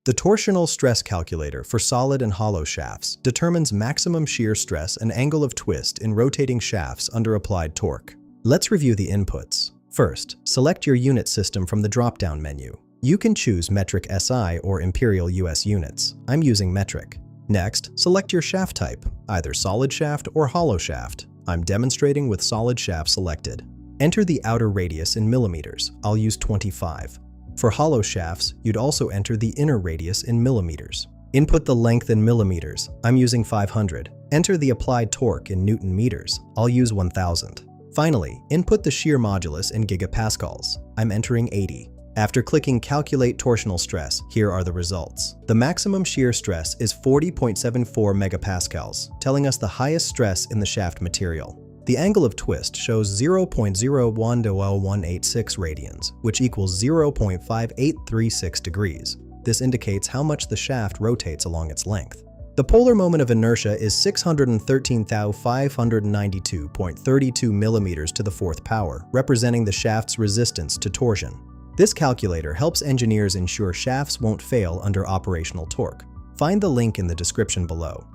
The torsional stress calculator for solid and hollow shafts determines maximum shear stress and angle of twist in rotating shafts under applied torque. Let's review the inputs. First, select your unit system from the drop-down menu. You can choose metric SI or Imperial US units. I'm using metric. Next, select your shaft type, either solid shaft or hollow shaft. I'm demonstrating with solid shaft selected. Enter the outer radius in millimeters. I'll use 25. For hollow shafts, you'd also enter the inner radius in millimeters. Input the length in millimeters. I'm using 500. Enter the applied torque in Newton meters. I'll use 1000. Finally, input the shear modulus in gigapascals. I'm entering 80. After clicking Calculate Torsional Stress, here are the results. The maximum shear stress is 40.74 megapascals, telling us the highest stress in the shaft material. The angle of twist shows 0.01-0186 radians, which equals 0.5836 degrees. This indicates how much the shaft rotates along its length. The polar moment of inertia is 613,592.32 millimeters to the fourth power, representing the shaft's resistance to torsion. This calculator helps engineers ensure shafts won't fail under operational torque. Find the link in the description below.